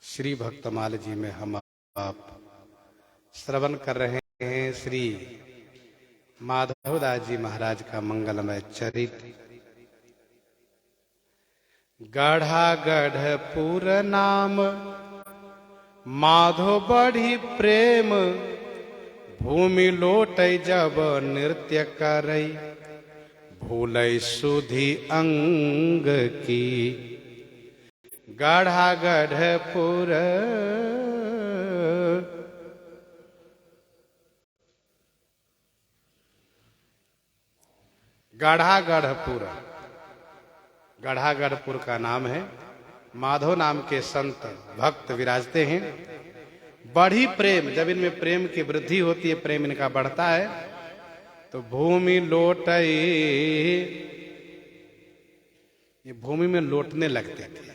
श्री भक्तमाल जी में हम आप श्रवण कर रहे हैं श्री माधवदास जी महाराज का मंगलमय चरित्र। गढ़ा गढ़पुर नाम माधो बढ़ी प्रेम, भूमि लोटै जब नृत्य करई, भूलै सुधि अंग की। गढ़ा गढ़पुर गढ़ा गढ़पुर गढ़ा गढ़पुर का नाम है। माधव नाम के संत भक्त विराजते हैं। बढ़ी प्रेम, जब इनमें प्रेम की वृद्धि होती है, प्रेम इनका बढ़ता है, तो भूमि लोटई, ये भूमि में लौटने लगते थे।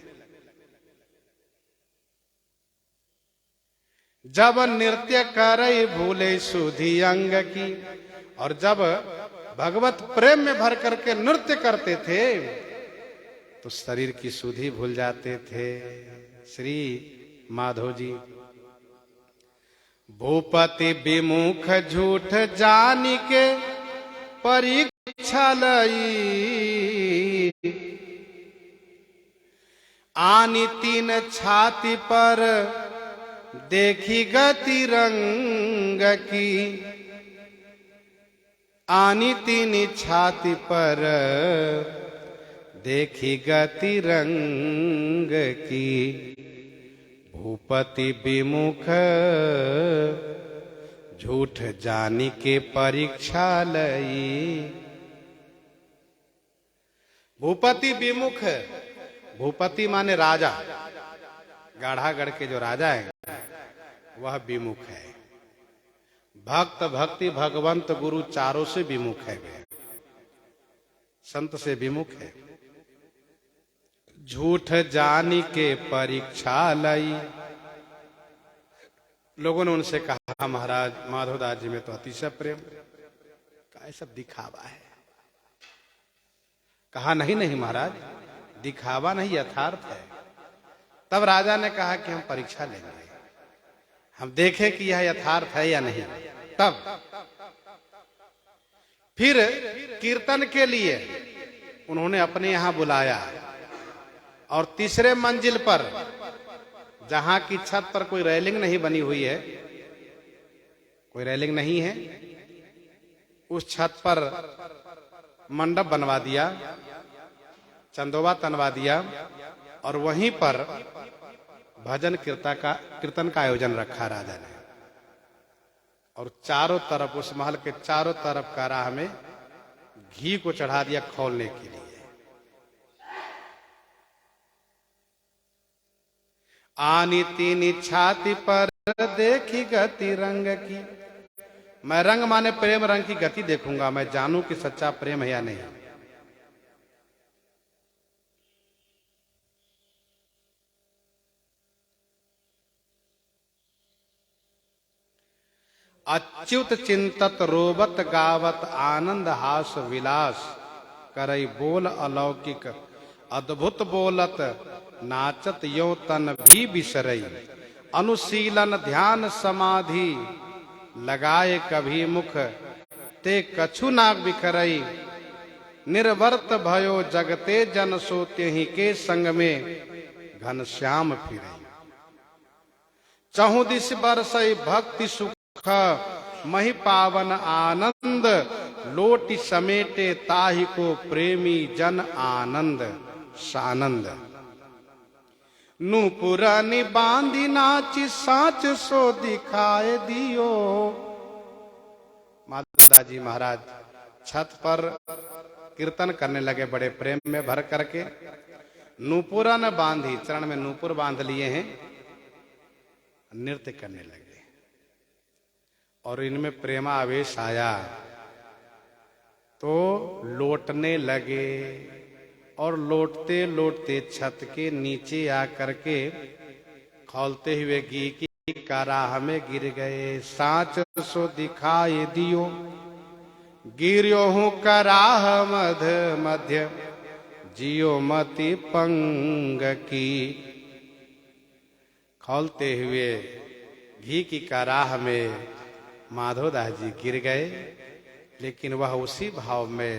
जब नृत्य करई भूले सुधि अंग की, और जब भगवत प्रेम में भर करके नृत्य करते थे तो शरीर की सुधि भूल जाते थे। श्री माधव जी भूपति विमुख झूठ जानी के परीक्षा लई, आनी तीन छाती पर देखी गति रंग की। आनी तीन छाती पर देखी गति रंग की, भूपति विमुख झूठ जानी के परीक्षा लई। भूपति विमुख, भूपति माने राजा, गाढ़ागढ़ के जो राजा है वह विमुख है। भक्त भक्ति भगवंत गुरु चारों से विमुख है, वे संत से विमुख है। झूठ जानी के परीक्षा लई। लोगों ने उनसे कहा, महाराज माधवदास जी में तो अतिशय प्रेम, का सब दिखावा है। कहा नहीं नहीं महाराज, दिखावा नहीं, यथार्थ है। तब राजा ने कहा कि हम परीक्षा लेंगे, हम देखें कि यह यथार्थ है या नहीं। तब फिर कीर्तन के लिए उन्होंने अपने यहां बुलाया, और तीसरे मंजिल पर, जहां की छत पर कोई रेलिंग नहीं बनी हुई है, कोई रेलिंग नहीं है, उस छत पर मंडप बनवा दिया, चंदोबा तनवा दिया, और वहीं पर भजन कीर्तन का आयोजन रखा राजा ने। और चारों तरफ, उस महल के चारों तरफ का राह में घी को चढ़ा दिया खोलने के लिए। आनी तीनी छाती पर देखी गति रंग की। मैं रंग माने प्रेम, रंग की गति देखूंगा, मैं जानूं कि सच्चा प्रेम है या नहीं। अच्युत चिंतत रोबत गावत आनंद हास विलास, करई बोल अलौकिक अद्भुत बोलत, नाचत यो तन भी बिसरई। अनुशीलन ध्यान समाधि लगाए कभी मुख, ते कछु ना बिखरई। निर्वर्त भयो जगते जन सोते ही के संग में, घनश्याम फिरई। चहु दिस बरसई भक्ति सुख, मही पावन आनंद, लोटी समेटे ताहि को प्रेमी जन आनंद सानंद। नूपुरानी बांधी नाची साच सो दिखाए दियो। माधवदास जी महाराज छत पर कीर्तन करने लगे, बड़े प्रेम में भर करके। नूपुरन बांधी, चरण में नूपुर बांध लिए हैं, नृत्य करने लगे। और इनमें प्रेमावेश आया तो लौटने लगे, और लौटते लौटते छत के नीचे आकर के खौलते हुए घी की कराह में गिर गए। साँच सो दिखाए दियो, गिरियो हूँ कराह मध मध्य, जियो मति पंग की। खौलते हुए घी की कराह में माधोदास जी गिर गए, लेकिन वह उसी भाव में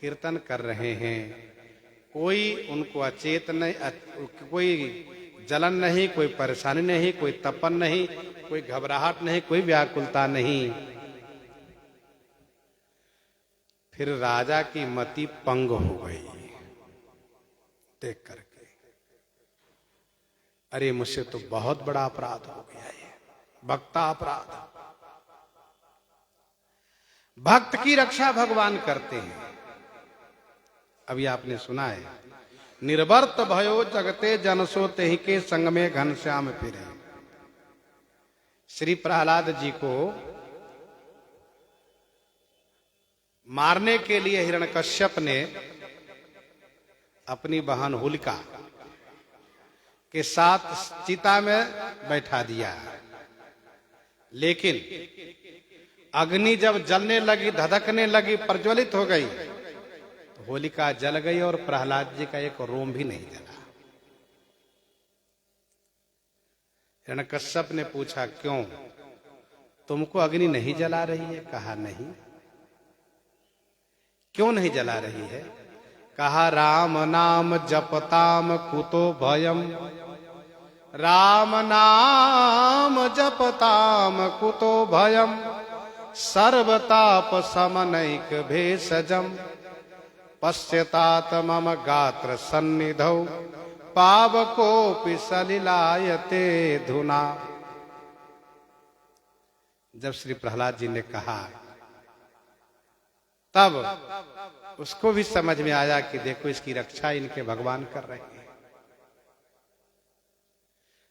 कीर्तन कर रहे हैं। कोई उनको अचेत नहीं, कोई जलन नहीं, कोई परेशानी नहीं, कोई तपन नहीं, कोई घबराहट नहीं, कोई व्याकुलता नहीं। फिर राजा की मति पंग हो गई देख करके, अरे मुझसे तो बहुत बड़ा अपराध हो गया है, भक्ता अपराध। भक्त की रक्षा भगवान करते हैं। अभी आपने सुना है, निर्वर्त भयो जगते जनसो तेहि के संग में घनश्याम फिरे। श्री प्रहलाद जी को मारने के लिए हिरण्यकश्यप ने अपनी बहन होलिका के साथ चिता में बैठा दिया, लेकिन अग्नि जब जलने लगी, धधकने लगी, प्रज्वलित हो गई, तो होलिका जल गई और प्रहलाद जी का एक रोम भी नहीं जला। हिरण्यकश्यप ने पूछा, क्यों, तुमको अग्नि नहीं जला रही है? कहा नहीं। क्यों नहीं जला रही है? कहा, राम नाम जपताम कुतो भयम, राम नाम जपताम कुतो भयम, सर्वताप समनैक भेषजम, पश्यतात मम गात्र सन्निधौ, पावकोपि सलिलायते धुना। जब श्री प्रहलाद जी ने कहा, तब उसको भी समझ में आया कि देखो इसकी रक्षा इनके भगवान कर रहे हैं।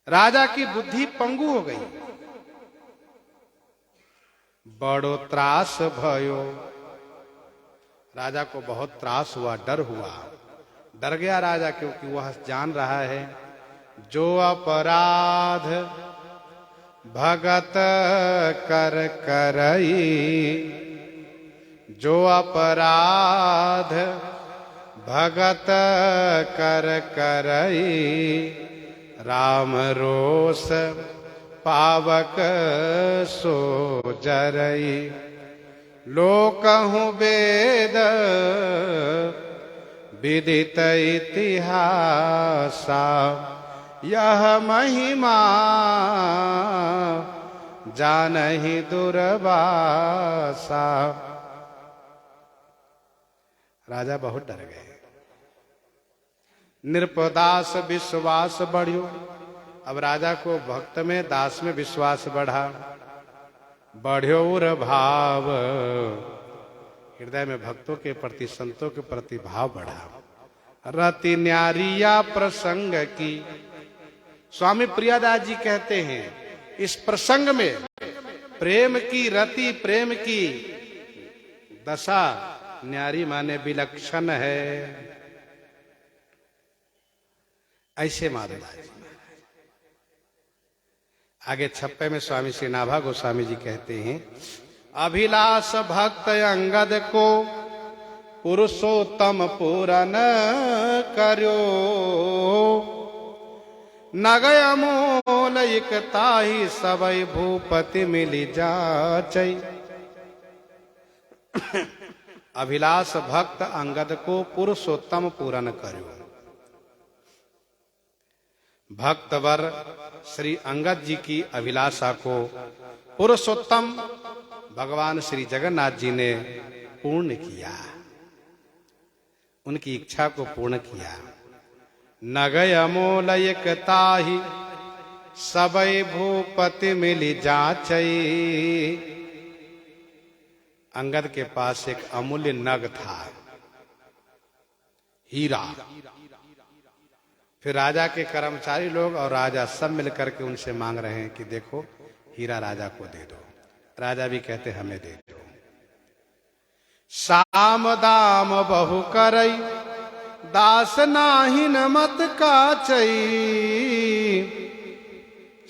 राजा की बुद्धि पंगु हो गई। बड़ो त्रास भयो, राजा को बहुत त्रास हुआ, डर हुआ, डर गया राजा, क्योंकि वह जान रहा है जो अपराध भगत कर करई, जो अपराध भगत कर करई, राम रोष पावक सो जरई। लोकहु वेद विदित इतिहासा, यह महिमा जानहि दुर्वासा। राजा बहुत डर गए। नृपदास विश्वास बढ़ियो। अब राजा को भक्त में, दास में विश्वास बढ़ा। बढ़्योर भाव, हृदय में भक्तों के प्रति, संतों के प्रति भाव बढ़ा। रति न्यारिया प्रसंग की, स्वामी प्रियादास जी कहते हैं इस प्रसंग में प्रेम की रति, प्रेम की दशा, न्यारी माने विलक्षण है। ऐसे माधवदास जी। आगे छप्पे में स्वामी श्री नाभा गोस्वामी जी कहते हैं, अभिलाष भक्त अंगद को पुरुषोत्तम पूरन कर्यो, नगय मोल एकताही सबई भूपति मिली जाचई। अभिलाष भक्त अंगद को पुरुषोत्तम पूरन कर्यो। भक्तवर श्री अंगद जी की अभिलाषा को पुरुषोत्तम भगवान श्री जगन्नाथ जी ने पूर्ण किया, उनकी इच्छा को पूर्ण किया। नगय अमोल एकताही सबई भूपति मिली जाचई। अंगद के पास एक अमूल्य नग था, हीरा। फिर राजा के कर्मचारी लोग और राजा सब मिलकर के उनसे मांग रहे हैं कि देखो हीरा राजा को दे दो। राजा भी कहते हमें दे दो। साम दाम बहु करई, दास नाहिन मत काचई।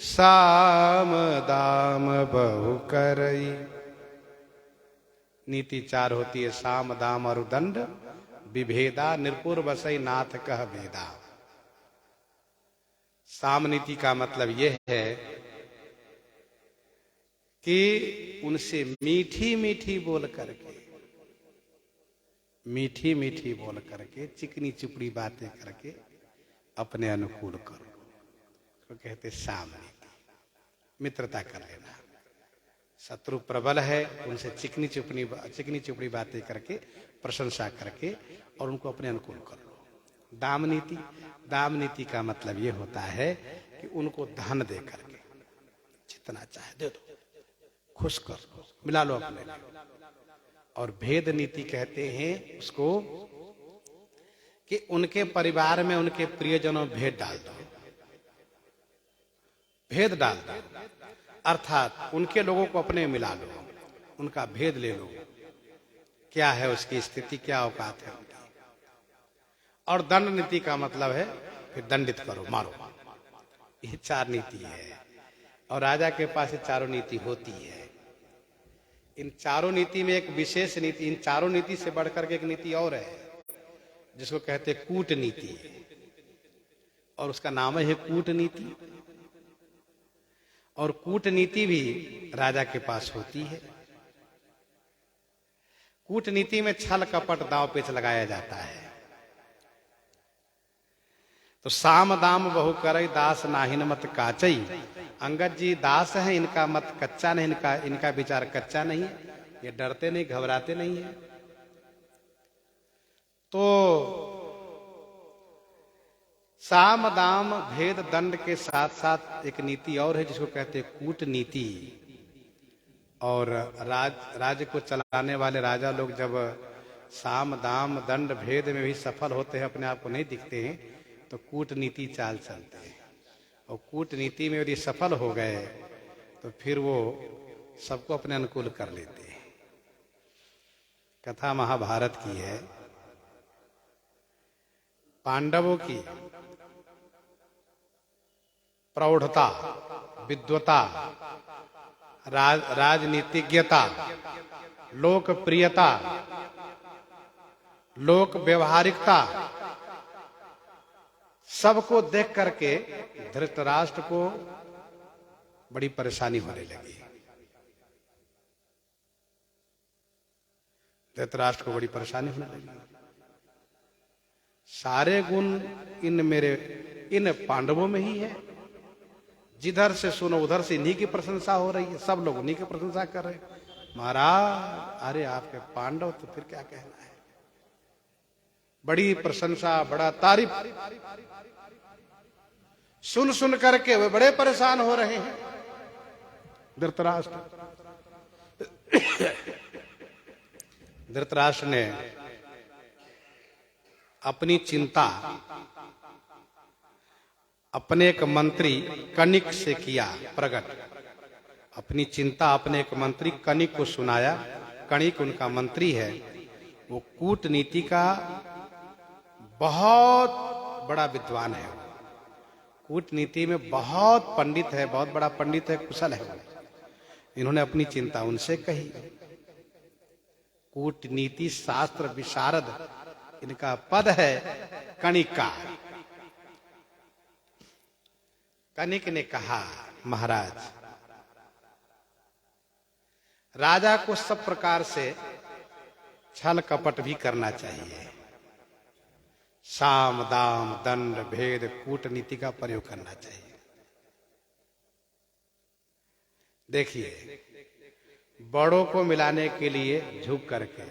साम दाम बहु करई। नीति चार होती है, साम दाम और दंड विभेदा, निर्पुर बसई नाथ कह भेदा। साम नीति का मतलब यह है कि उनसे मीठी मीठी बोल करके, मीठी मीठी बोल करके, चिकनी चुपड़ी बातें करके अपने अनुकूल करो, तो कहते साम नीति। मित्रता कर लेना। शत्रु प्रबल है, उनसे चिकनी चुपड़ी बातें करके, प्रशंसा करके और उनको अपने अनुकूल कर लो। दाम नीति, दाम नीति का मतलब ये होता है कि उनको धन दे करके, जितना चाहे दे दो, खुश कर दो, मिला लो अपने लिए। और भेद नीति कहते हैं उसको कि उनके परिवार में उनके प्रियजनों भेद डाल दो, भेद डाल दो, अर्थात उनके लोगों को अपने मिला लो, उनका भेद ले लो, क्या है उसकी स्थिति, क्या औकात है उनकी। और दंड नीति का मतलब है फिर दंडित करो, मारो। ये 4 नीति है और राजा के पास ये चारों नीति होती है। इन चारों नीति में एक विशेष नीति, इन चारों नीति से बढ़कर के एक नीति और है जिसको कहते हैं कूटनीति, और उसका नाम है कूटनीति। और कूटनीति भी राजा के पास होती है। कूटनीति में छल कपट दांव पेच लगाया जाता है। तो साम दाम बहु करई दास नाहिन मत काचई। अंगद जी दास हैं, इनका मत कच्चा नहीं, इनका विचार कच्चा नहीं है, ये डरते नहीं, घबराते नहीं है। तो साम दाम भेद दंड के साथ साथ एक नीति और है जिसको कहते हैं कूटनीति। और राज्य को चलाने वाले राजा लोग जब साम दाम दंड भेद में भी सफल होते हैं, अपने आप को नहीं दिखते हैं, तो कूटनीति चाल चलते हैं। और कूटनीति में यदि सफल हो गए तो फिर वो सबको अपने अनुकूल कर लेते हैं। कथा महाभारत की है। पांडवों की प्रौढ़ता, विद्वता, राजनीतिज्ञता, लोकप्रियता, लोक व्यवहारिकता, सबको देख करके धृतराष्ट्र को बड़ी परेशानी होने लगी। धृतराष्ट्र को बड़ी परेशानी होने लगी। सारे गुण इन पांडवों में ही है। जिधर से सुनो उधर से इन्हीं की प्रशंसा हो रही है, सब लोग उन्हीं की प्रशंसा कर रहे हैं। महाराज, अरे आपके पांडव तो फिर क्या कहना है, बड़ी प्रशंसा, बड़ा तारीफ सुन सुन करके वे बड़े परेशान हो रहे हैं। धृतराष्ट्र ने अपनी चिंता अपने एक मंत्री कनिक से किया प्रकट। अपनी चिंता अपने एक मंत्री कनिक को सुनाया। कनिक उनका मंत्री है। वो कूटनीति का बहुत बड़ा विद्वान है। कूटनीति में बहुत पंडित है, बहुत बड़ा पंडित है, कुशल है। इन्होंने अपनी चिंता उनसे कही। कूटनीति शास्त्र विशारद इनका पद है कनिक का। कनिक ने कहा, महाराज, राजा को सब प्रकार से छल कपट भी करना चाहिए। साम दाम दंड भेद कूटनीति का प्रयोग करना चाहिए। देखिए, बड़ों को मिलाने के लिए झुक करके,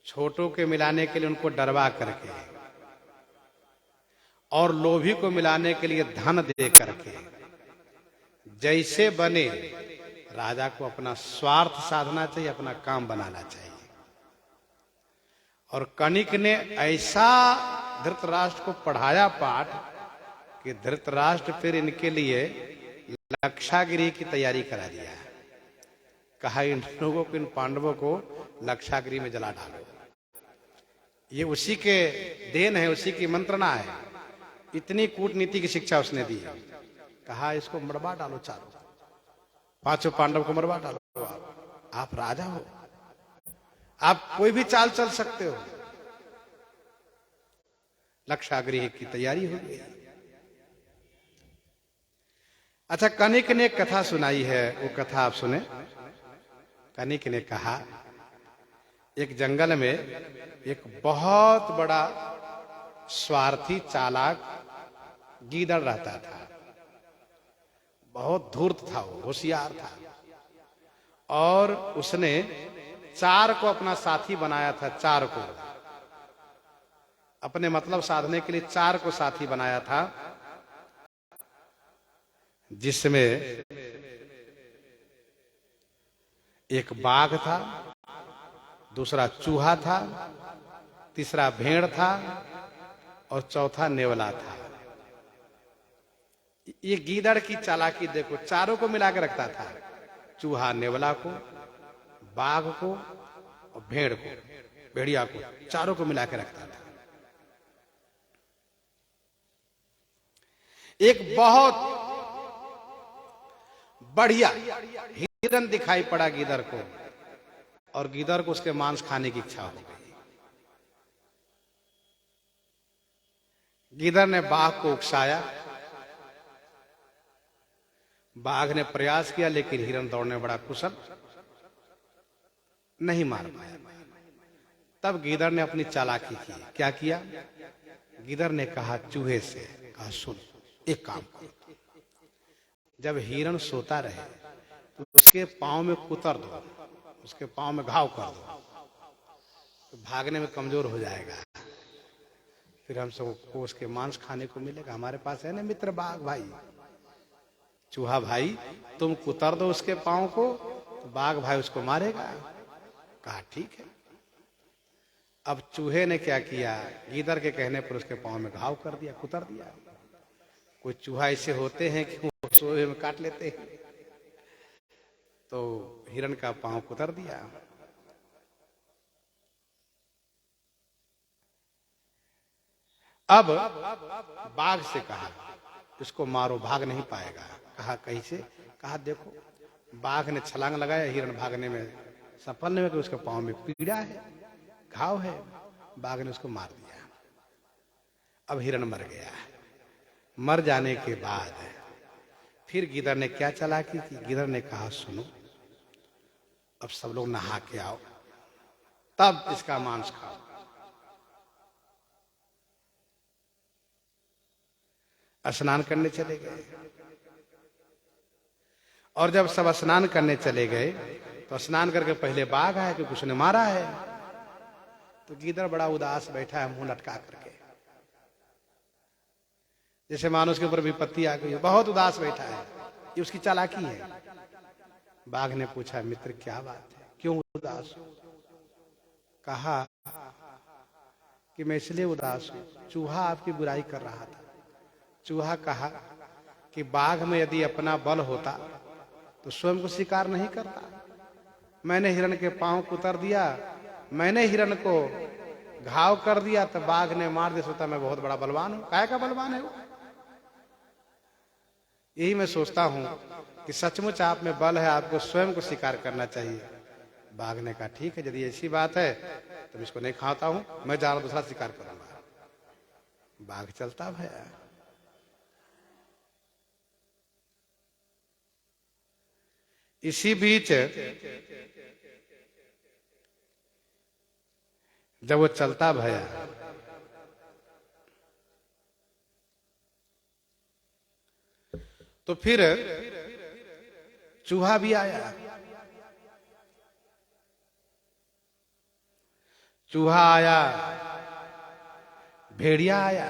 छोटों के मिलाने के लिए उनको डरवा करके, और लोभी को मिलाने के लिए धन दे करके, जैसे बने राजा को अपना स्वार्थ साधना चाहिए, अपना काम बनाना चाहिए। और कनिक ने ऐसा धृतराष्ट्र को पढ़ाया पाठ कि धृतराष्ट्र फिर इनके लिए लक्षागिरी की तैयारी करा दिया। कहा, इन लोगों को, इन पांडवों को लक्षागिरी में जला डालो। ये उसी के देन है, उसी की मंत्रणा है। इतनी कूटनीति की शिक्षा उसने दी। कहा, इसको मरवा डालो, चारों 5 पांडव को मरवा डालो। आप राजा हो, आप कोई भी चाल चल सकते हो। लक्षागृह की तैयारी हो गई। अच्छा, कनिक ने एक कथा सुनाई है, वो कथा आप सुने। कनिक ने कहा, एक जंगल में एक बहुत बड़ा स्वार्थी चालाक गीदड़ रहता था। बहुत धूर्त था, वो होशियार था, और उसने चार को अपना साथी बनाया था। चार को अपने मतलब साधने के लिए चार को साथी बनाया था, जिसमें एक बाघ था, दूसरा चूहा था, तीसरा भेड़ था और चौथा नेवला था। ये गीदड़ की चालाकी देखो, चारों को मिला के रखता था। चूहा नेवला को, बाघ को और भेड़ को, भेड़िया को, चारों को मिला के रखता था। एक बहुत बढ़िया हिरन दिखाई पड़ा गीदड़ को, और गीदड़ को उसके मांस खाने की इच्छा हो गई। गीदड़ ने बाघ को उकसाया। बाघ ने प्रयास किया, लेकिन हिरन दौड़ने में बड़ा कुशल, नहीं मार पाया। तब गीदड़ ने अपनी चालाकी की। क्या किया? गीदड़ ने कहा चूहे से, कहा सुन, एक काम करो, जब हिरन सोता रहे तो उसके पांव में कुतर दो, उसके पांव में घाव कर दो, तो भागने में कमजोर हो जाएगा। फिर हम सबको उसके मांस खाने को मिलेगा। हमारे पास है ना मित्र बाघ भाई, चूहा भाई, तुम कुतर दो उसके पांव को, तो बाघ भाई उसको मारेगा। कहा ठीक है। अब चूहे ने क्या किया? गीदड़ के कहने पर उसके पांव में घाव कर दिया, कुतर दिया। कोई चूहा ऐसे होते हैं कि वो सोए में काट लेते हैं, तो हिरन का पांव कुतर दिया। अब बाघ से कहा इसको मारो, भाग नहीं पाएगा। कहा कैसे? कहा देखो, बाघ ने छलांग लगाया, हिरन भागने में सफल नहीं हुआ कि उसके पांव में पीड़ा है, घाव है। बाघ ने उसको मार दिया। अब हिरन मर गया। मर जाने के बाद फिर गीदड़ ने क्या चालाकी की? गीदड़ ने कहा सुनो, अब सब लोग नहा के आओ, तब इसका मांस खाओ। स्नान करने चले गए, और जब सब स्नान करने चले गए तो स्नान करके पहले बाघ आया क्योंकि उसने मारा है। तो गीदड़ बड़ा उदास बैठा है, मुंह लटका करके, जैसे मानो उसके ऊपर विपत्ति आ गई, बहुत उदास बैठा है। ये उसकी चालाकी है। बाघ ने पूछा मित्र क्या बात है, क्यों उदास हो? कहा कि मैं इसलिए उदास हूं, चूहा आपकी बुराई कर रहा था। चूहा कहा कि बाघ में यदि अपना बल होता तो स्वयं को शिकार नहीं करता। मैंने हिरन के पांव कुतर दिया, मैंने हिरन को घाव कर दिया, तो बाघ ने मार दिया। सोचता मैं बहुत बड़ा बलवान हूं। काय का बलवान है वो? यही मैं सोचता हूं कि सचमुच आप में बल है, आपको स्वयं को शिकार करना चाहिए। बाघ ने कहा ठीक है, यदि ऐसी बात है तो मैं इसको नहीं खाता हूं, मैं जा रहा दूसरा शिकार करूंगा। बाघ चलता भया। इसी बीच जब वो चलता भया तो फिर चूहा भी आया। चूहा आया, भेड़िया आया,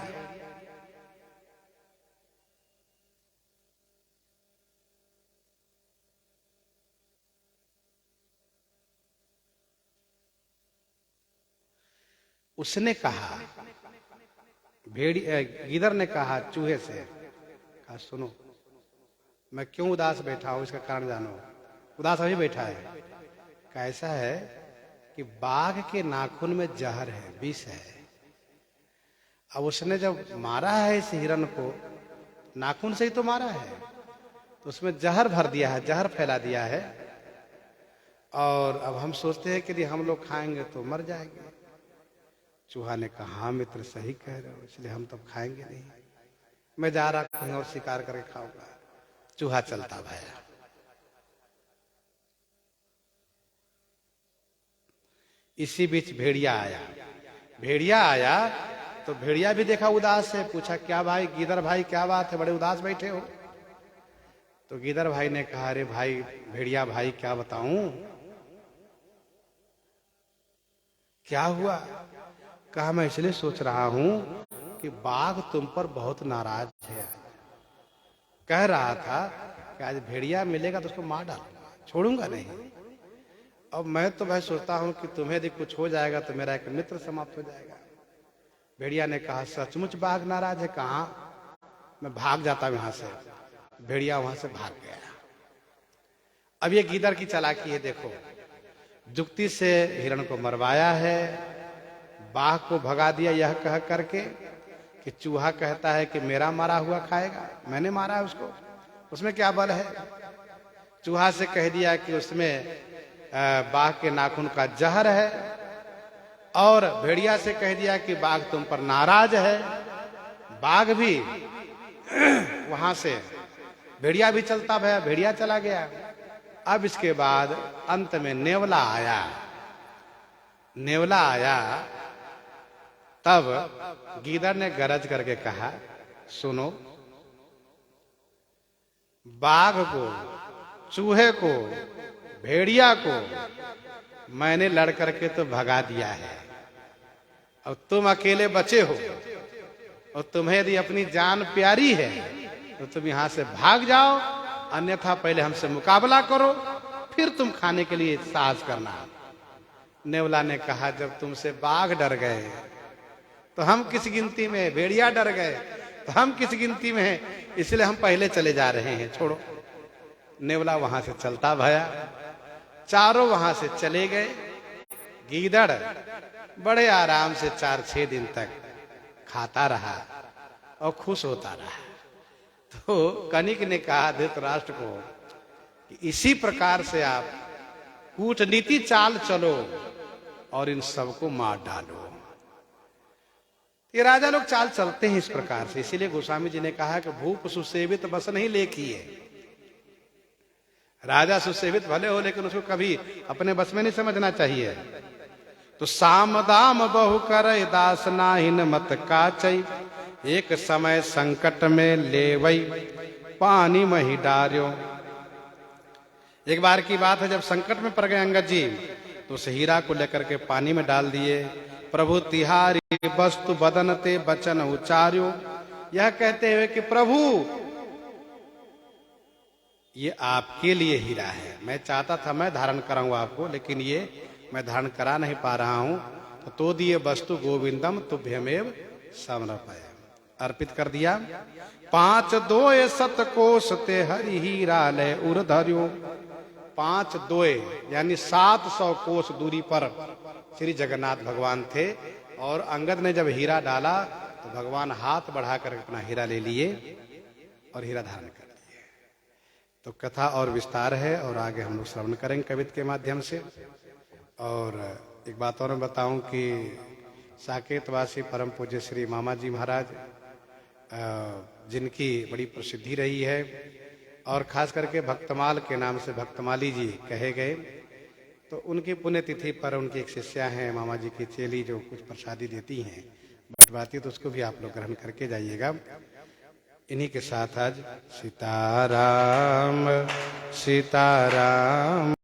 उसने कहा, गीदड़ ने कहा चूहे से, कहा सुनो, मैं क्यों उदास बैठा हूं इसका कारण जानो। उदास अभी बैठा है। कैसा है कि बाघ के नाखून में जहर है, विष है। अब उसने जब मारा है इस हिरन को, नाखून से ही तो मारा है, तो उसमें जहर भर दिया है, जहर फैला दिया है। और अब हम सोचते हैं कि यदि हम लोग खाएंगे तो मर जाएंगे। चूहा ने कहा हाँ मित्र सही कह रहे हो, इसलिए हम तब खाएंगे नहीं, मैं जा रहा हूं और शिकार करके खाऊंगा। चूहा चलता भया। इसी बीच भेड़िया आया। भेड़िया आया तो भेड़िया भी देखा उदास है, पूछा क्या भाई गीदड़ भाई क्या बात है, बड़े उदास बैठे हो। तो गीदड़ भाई ने कहा अरे भाई भेड़िया भाई क्या बताऊं, क्या हुआ। कहा मैं इसलिए सोच रहा हूं कि बाघ तुम पर बहुत नाराज है। कह रहा था कि आज भेड़िया मिलेगा तो उसको मार डालूंगा, छोड़ूंगा नहीं। अब मैं तो भाई सोचता हूं कि तुम्हें यदि कुछ हो जाएगा तो मेरा एक मित्र समाप्त हो जाएगा। भेड़िया ने कहा सचमुच बाघ नाराज है, कहां, मैं भाग जाता हूं यहां से। भेड़िया वहां से भाग गया। अब ये गीदड़ की चालाकी है, देखो जुक्ति से हिरण को मरवाया है, बाघ को भगा दिया यह कह करके कि चूहा कहता है कि मेरा मारा हुआ खाएगा, मैंने मारा है उसको, उसमें क्या बल है। चूहा से कह दिया कि उसमें बाघ के नाखून का जहर है, और भेड़िया से कह दिया कि बाघ तुम पर नाराज है। बाघ भी वहां से, भेड़िया भी चलता भया, भेड़िया चला गया। अब इसके बाद अंत में नेवला आया। नेवला आया तब गीदड़ ने गरज करके कहा सुनो, बाघ को, चूहे को, भेड़िया को मैंने लड़ करके तो भगा दिया है, और तुम अकेले बचे हो, और तुम्हें यदि अपनी जान प्यारी है तो तुम यहां से भाग जाओ, अन्यथा पहले हमसे मुकाबला करो, फिर तुम खाने के लिए साहस करना। नेवला ने कहा जब तुमसे बाघ डर गए तो हम किस गिनती में, भेड़िया डर गए तो हम किस गिनती में हैं, इसलिए हम पहले चले जा रहे हैं, छोड़ो। नेवला वहां से चलता भया, चारों वहां से चले गए। गीदड़ बड़े आराम से 4-6 दिन तक खाता रहा और खुश होता रहा। तो कनिक ने कहा धृतराष्ट्र को कि इसी प्रकार से आप कूटनीति चाल चलो और इन सबको मार डालो। ये राजा लोग चाल चलते हैं इस प्रकार से, इसीलिए गोस्वामी जी ने कहा कि भूप सुसेवित बस नहीं लेखिए। राजा सुसेवित भले हो लेकिन उसको कभी अपने बस में नहीं समझना चाहिए। तो साम दाम बहु करे दास नाहिन मत काचई, एक समय संकट में लेवई पानी मही डार्यो। एक बार की बात है, जब संकट में पड़ गए अंगद जी तो उस हीरा को लेकर के पानी में डाल दिए। प्रभु तिहारी वस्तु बदनते बचन उचार्यो, यह कहते हुए कि प्रभु ये आपके लिए हीरा है, मैं चाहता था मैं धारण कराऊं आपको, लेकिन ये मैं धारण करा नहीं पा रहा हूं, तो दिए वस्तु गोविंदम तुभ्यमेव समर्पय, अर्पित कर दिया। 5 दोए सतकोष ते हरि हीरा ले उर्धर्यो। 5 दोए यानी 700 कोस दूरी पर श्री जगन्नाथ भगवान थे, और अंगद ने जब हीरा डाला तो भगवान हाथ बढ़ाकर अपना हीरा ले लिए और हीरा धारण कर लिए। तो कथा और विस्तार है और आगे हम लोग श्रवण करेंगे कविता के माध्यम से। और एक बात और मैं बताऊं कि साकेतवासी परम पूज्य श्री मामा जी महाराज, जिनकी बड़ी प्रसिद्धि रही है और खास करके भक्तमाल के नाम से भक्तमाली जी कहे गए, तो उनकी पुण्यतिथि पर उनकी एक शिष्या हैं मामा जी की चेली, जो कुछ प्रसादी देती हैं बटवाती, तो उसको भी आप लोग ग्रहण करके जाइएगा। इन्हीं के साथ आज सीताराम सीताराम।